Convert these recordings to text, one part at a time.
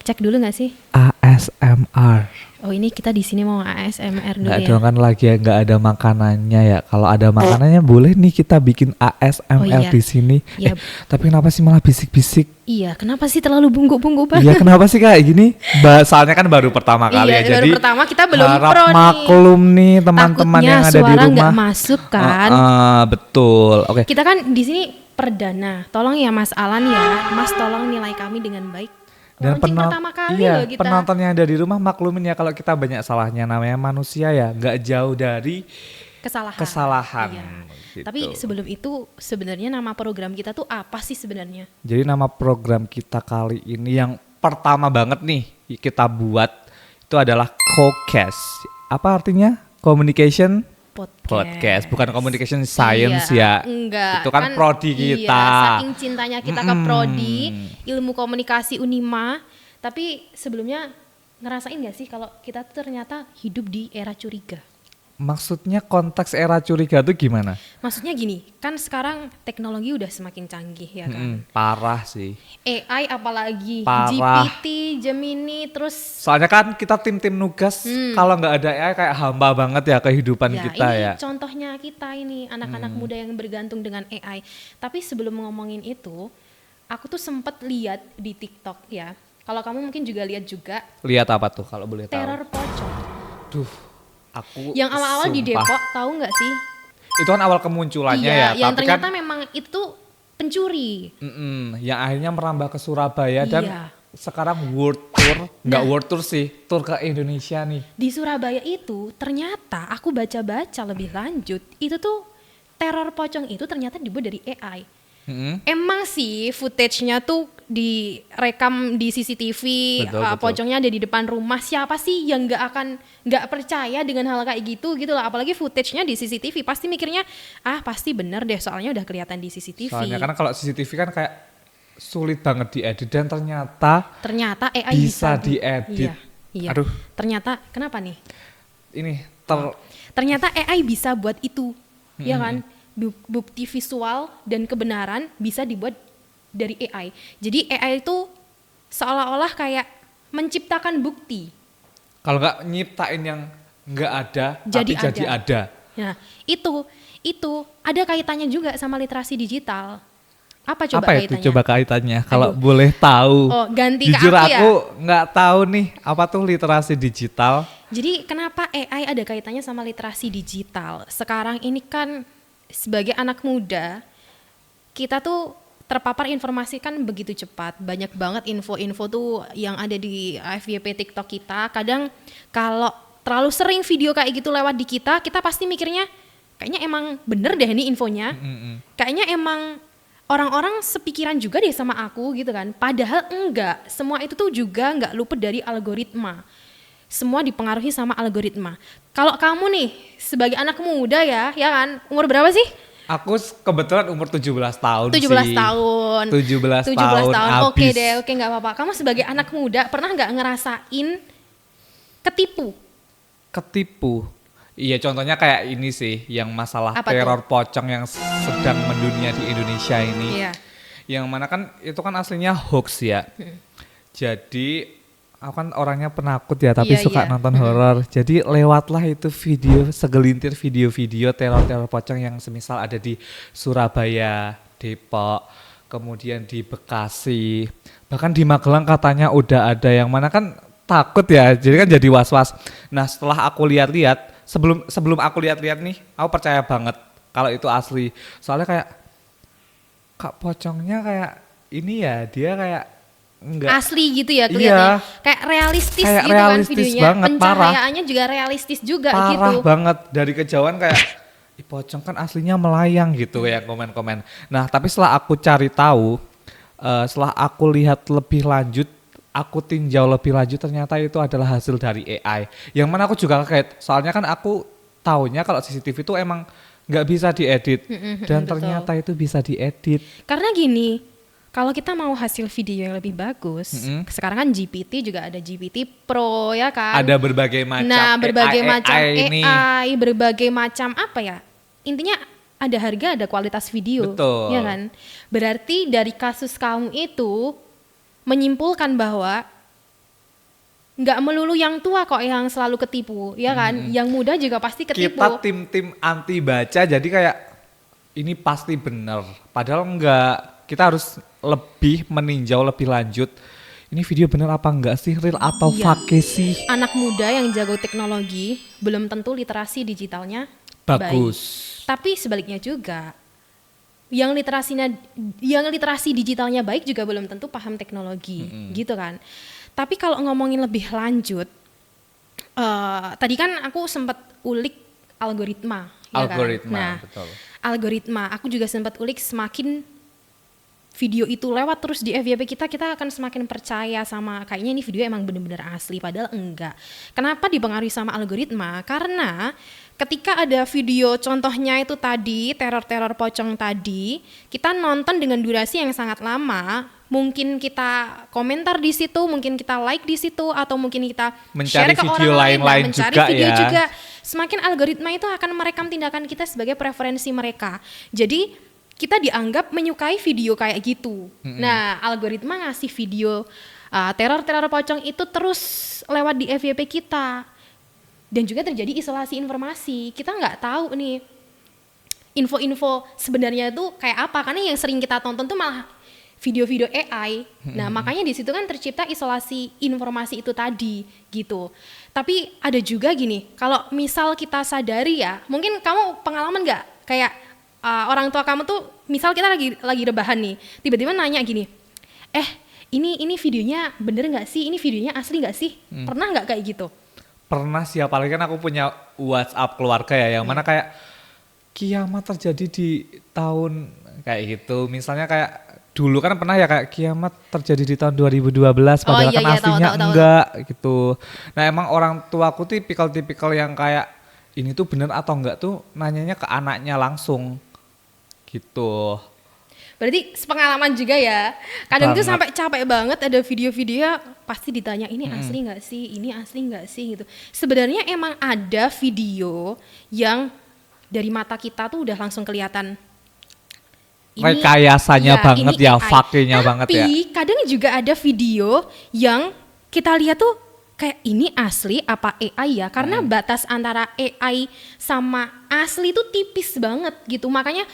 cek dulu nggak sih? ASMR. Oh ini kita di sini mau ASMR dulu Nggak ya. dong kan lagi nggak ada makanannya ya. Kalau ada makanannya boleh nih kita bikin ASMR Oh iya. di sini. Iya. Tapi kenapa sih malah bisik-bisik? Iya, kenapa sih terlalu bungkuk-bungkuk banget? Iya kenapa sih kayak gini? Soalnya kan baru pertama kali Iya, ya. Jadi baru pertama kita belum harap pro nih. maklum nih teman-teman Takutnya yang ada di suara rumah. nggak masuk kan? Betul. Oke. Kita kan di sini perdana. Tolong ya Mas Alan ya. Mas tolong nilai kami dengan baik. Dan Launching pertama kali iya, loh kita. penonton yang ada di rumah maklumin ya kalau kita banyak salahnya, namanya manusia ya, nggak jauh dari kesalahan. Iya. Gitu. Tapi sebelum itu sebenarnya nama program kita tuh apa sih sebenarnya? Jadi nama program kita kali ini yang pertama banget nih kita buat itu adalah CoCast. Apa artinya? Communication Podcast, bukan communication science iya, ya. Enggak. Itu kan prodi kita. Iya, saking cintanya kita ke prodi, ilmu komunikasi Unima. Tapi sebelumnya ngerasain gak sih kalau kita tuh ternyata hidup di era curiga? Maksudnya konteks era curiga itu gimana? Maksudnya gini, kan sekarang teknologi udah semakin canggih ya kan? Parah sih. AI apalagi, Parah. GPT, Gemini, terus Soalnya kan kita tim-tim nugas, kalau nggak ada AI kayak hamba banget ya kehidupan ya, kita ini ya. contohnya kita ini anak-anak muda yang bergantung dengan AI. Tapi sebelum ngomongin itu, aku tuh sempet lihat di TikTok ya. Kalau kamu mungkin juga lihat juga Lihat apa tuh kalau boleh tahu? teror pocong. Duh, aku Yang awal-awal di sumpah. Depok, tahu nggak sih? Itu kan awal kemunculannya Iya, ya. yang Tapi ternyata kan, memang itu pencuri. yang akhirnya merambah ke Surabaya dan Iya. sekarang world tour, nggak Nah. world tour sih, tour ke Indonesia nih. Di Surabaya itu ternyata aku baca-baca lebih lanjut, itu tuh teror pocong itu ternyata dibuat dari AI. Emang sih footage-nya tuh direkam di CCTV, Betul, betul. pocongnya ada di depan rumah. Siapa sih yang nggak percaya dengan hal kayak gitu lah. Apalagi footage-nya di CCTV, pasti mikirnya pasti bener deh soalnya udah kelihatan di CCTV. Soalnya kan kalau CCTV kan kayak sulit banget diedit dan ternyata AI bisa di- diedit. Iya. Aduh. Ternyata kenapa nih? Ini Ternyata AI bisa buat itu, ya kan? Bukti visual dan kebenaran bisa dibuat dari AI. Jadi AI itu seolah-olah kayak menciptakan bukti. kalau nggak nyiptain yang nggak ada, Jadi tapi jadi ada. Nah, itu ada kaitannya juga sama literasi digital. Apa coba Apa itu kaitannya? coba kaitannya? Kalau Aduh. boleh tahu. Oh, ganti ke Jujur aku ya? aku nggak tahu nih apa tuh literasi digital. Jadi kenapa AI ada kaitannya sama literasi digital? Sekarang ini kan sebagai anak muda, kita tuh terpapar informasi kan begitu cepat. Banyak banget info-info tuh yang ada di FYP TikTok kita. Kadang kalau terlalu sering video kayak gitu lewat di kita pasti mikirnya kayaknya emang bener deh ini infonya. Kayaknya emang orang-orang sepikiran juga deh sama aku gitu kan. Padahal enggak, semua itu tuh juga enggak luput dari algoritma. Semua dipengaruhi sama algoritma. Kalau kamu nih sebagai anak muda ya kan, umur berapa sih? Aku kebetulan umur 17 tahun 17 sih. tahun. 17 tahun Oke abis. deh, oke nggak apa-apa. Kamu sebagai anak muda pernah nggak ngerasain ketipu? Iya, contohnya kayak ini sih, yang masalah Apa teror pocong yang sedang mendunia di Indonesia ini. Iya. Yang mana kan itu kan aslinya hoax ya. Jadi aku kan orangnya penakut ya, tapi Iya, suka iya. nonton horor. Jadi lewatlah itu segelintir video-video teror-teror pocong yang semisal ada di Surabaya, Depok, kemudian di Bekasi, bahkan di Magelang katanya udah ada, yang mana kan takut ya. Jadi kan jadi was-was. Nah, setelah aku lihat-lihat, sebelum aku lihat-lihat nih, aku percaya banget kalau itu asli. Soalnya kayak Kak pocongnya kayak ini ya, dia kayak enggak Asli gitu ya kelihatannya. Iya. Kayak realistis Kayak gitu realistis kan videonya. banget, Pencahayaannya juga realistis juga parah gitu. banget. Dari kejauhan kayak pocong kan aslinya melayang gitu ya, komen-komen. Nah, tapi setelah aku cari tahu, setelah aku lihat lebih lanjut, aku tinjau lebih lanjut, ternyata itu adalah hasil dari AI. Yang mana aku juga kaget, soalnya kan aku taunya kalau CCTV itu emang nggak bisa diedit, dan betul. ternyata itu bisa diedit. Karena gini, kalau kita mau hasil video yang lebih bagus, sekarang kan GPT juga ada GPT Pro ya kan. Ada berbagai macam berbagai macam ini. AI, berbagai macam apa ya? Intinya ada harga, ada kualitas video. Betul. Ya kan? Berarti dari kasus kamu itu menyimpulkan bahwa nggak melulu yang tua kok yang selalu ketipu, ya kan? Yang muda juga pasti ketipu. Kita tim-tim anti baca jadi kayak ini pasti benar. Padahal enggak. Kita harus lebih meninjau lebih lanjut. Ini video benar apa enggak sih? Real atau Iya. fake sih? Anak muda yang jago teknologi belum tentu literasi digitalnya baik. Bagus. Tapi sebaliknya juga, yang literasi digitalnya baik juga belum tentu paham teknologi, gitu kan? Tapi kalau ngomongin lebih lanjut, tadi kan aku sempat ulik algoritma, ya kan? Algoritma, Nah, betul. algoritma, aku juga sempat ulik semakin video itu lewat terus di FYP kita akan semakin percaya sama kayaknya ini video emang bener-bener asli, padahal enggak. Kenapa dipengaruhi sama algoritma? Karena ketika ada video contohnya itu tadi, teror-teror pocong tadi, kita nonton dengan durasi yang sangat lama, mungkin kita komentar di situ, mungkin kita like di situ, atau mungkin kita Mencari share ke video orang lain, lain-lain mencari juga video ya. juga. Semakin algoritma itu akan merekam tindakan kita sebagai preferensi mereka. Jadi kita dianggap menyukai video kayak gitu. Nah, algoritma ngasih video teror-teror pocong itu terus lewat di FYP kita. Dan juga terjadi isolasi informasi. Kita nggak tahu nih info-info sebenarnya itu kayak apa. Karena yang sering kita tonton tuh malah video-video AI. Nah, makanya di situ kan tercipta isolasi informasi itu tadi gitu. Tapi ada juga gini, kalau misal kita sadari ya, mungkin kamu pengalaman nggak kayak orang tua kamu tuh, misal kita lagi rebahan nih, tiba-tiba nanya gini, ini videonya bener nggak sih? Ini videonya asli nggak sih? Pernah nggak kayak gitu? Pernah sih, apalagi kan aku punya WhatsApp keluarga ya, yang mana kayak kiamat terjadi di tahun kayak gitu. Misalnya kayak dulu kan pernah ya kayak kiamat terjadi di tahun 2012, padahal kan aslinya tahu. enggak gitu. Nah emang orang tuaku tipikal yang kayak ini tuh bener atau enggak tuh nanyanya ke anaknya langsung gitu. Berarti sepengalaman juga ya. Kadang tuh Banget. sampai capek banget ada video-video pasti ditanya ini asli nggak sih, ini asli nggak sih gitu. Sebenarnya emang ada video yang dari mata kita tuh udah langsung kelihatan. Rekayasanya banget ini ya, AI. fakenya banget ya. Tapi kadang juga ada video yang kita lihat tuh kayak ini asli apa AI ya? Karena batas antara AI sama asli tuh tipis banget gitu. Makanya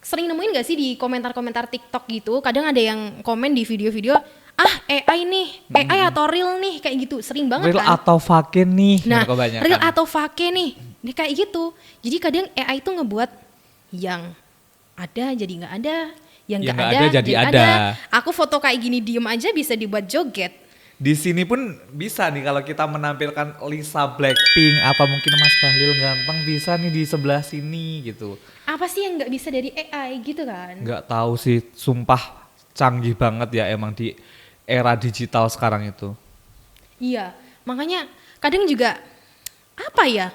sering nemuin gak sih di komentar-komentar TikTok gitu, kadang ada yang komen di video-video, AI nih, AI atau real nih, kayak gitu, sering banget Real kan. atau fake nih? Nah, kebanyakan. real atau fake nih, kayak gitu. Jadi kadang AI itu ngebuat yang ada jadi nggak ada, yang nggak ada jadi ada. Aku foto kayak gini diem aja bisa dibuat joget. Di sini pun bisa nih kalau kita menampilkan Lisa Blackpink apa mungkin Mas Bahlil ganteng bisa nih di sebelah sini gitu. Apa sih yang nggak bisa dari AI gitu kan? Nggak tahu sih, sumpah canggih banget ya emang di era digital sekarang itu. Iya, makanya kadang juga apa ya,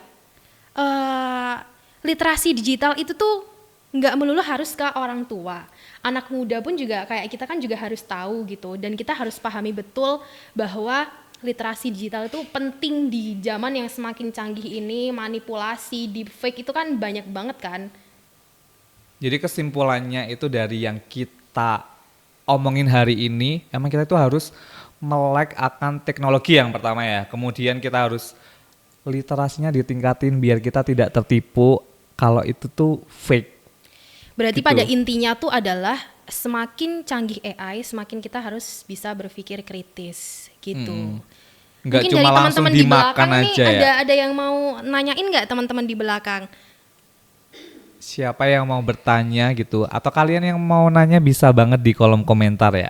literasi digital itu tuh nggak melulu harus ke orang tua. Anak muda pun juga kayak kita kan juga harus tahu gitu, dan kita harus pahami betul bahwa literasi digital itu penting di zaman yang semakin canggih ini. Manipulasi, deepfake itu kan banyak banget kan. Jadi kesimpulannya itu dari yang kita omongin hari ini, emang kita itu harus melek akan teknologi yang pertama ya. Kemudian kita harus literasinya ditingkatin biar kita tidak tertipu kalau itu tuh fake. Berarti Gitu. pada intinya tuh adalah semakin canggih AI, semakin kita harus bisa berpikir kritis gitu. Nggak Mungkin cuma dari langsung teman-teman di dimakan belakang nih aja ya. ada yang mau nanyain nggak teman-teman di belakang? Siapa yang mau bertanya gitu atau kalian yang mau nanya bisa banget di kolom komentar ya.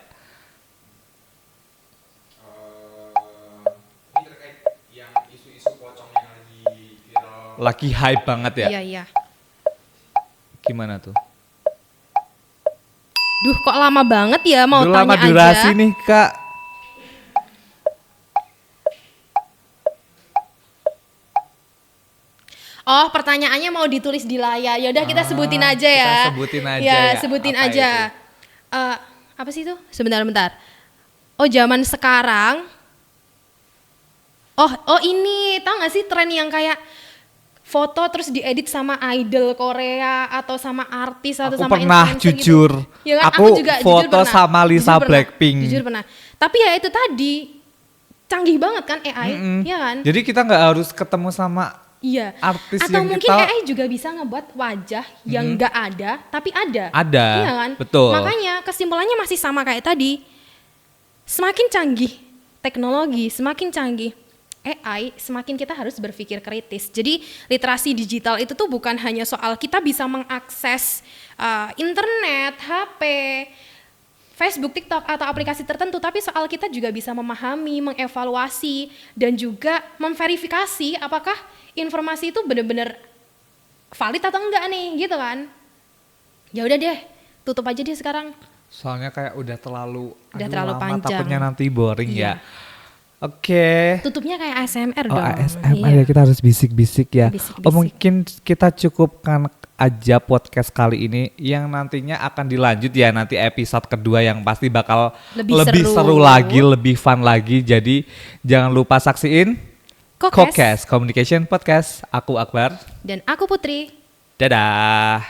Ini terkait yang isu-isu pocong yang lagi viral. Lagi hype banget ya. Iya, iya. Gimana tuh? Duh, kok lama banget ya mau Udah tanya lama durasi aja. nih Kak. Oh, pertanyaannya mau ditulis di layar. Ya udah kita sebutin aja ya. Kita sebutin aja Ya, ya. sebutin Apa aja. Apa sih itu? Sebentar. Oh, zaman sekarang. Oh ini, tau gak sih tren yang kayak foto terus diedit sama idol Korea atau sama artis atau Aku sama pernah influencer jujur. gitu. Ya kan? Aku Jujur foto pernah. sama Lisa Jujur pernah. Blackpink. Jujur pernah. Tapi ya itu tadi, canggih banget kan AI, ya kan? Jadi kita nggak harus ketemu sama Iya. artis Atau yang mungkin kita AI juga bisa ngebuat wajah yang nggak ada tapi ada. Ada, Iya kan? betul. Makanya kesimpulannya masih sama kayak tadi. Semakin canggih teknologi, semakin canggih AI, semakin kita harus berpikir kritis. Jadi literasi digital itu tuh bukan hanya soal kita bisa mengakses internet, HP, Facebook, TikTok atau aplikasi tertentu, tapi soal kita juga bisa memahami, mengevaluasi dan juga memverifikasi apakah informasi itu benar-benar valid atau enggak nih, gitu kan? Ya udah deh, tutup aja deh sekarang. soalnya kayak udah terlalu Terlalu lama, panjang. takutnya nanti boring Iya. ya. Oke. Tutupnya kayak ASMR Oh dong. ASMR Iya. ya, kita harus bisik-bisik ya. Bisik-bisik. Oh mungkin kita cukupkan aja podcast kali ini yang nantinya akan dilanjut ya nanti episode kedua yang pasti bakal Lebih lebih seru. seru lagi, lebih fun lagi. Jadi jangan lupa saksiin Kokes Communication Podcast. Aku Akbar. Dan aku Putri. Dadah.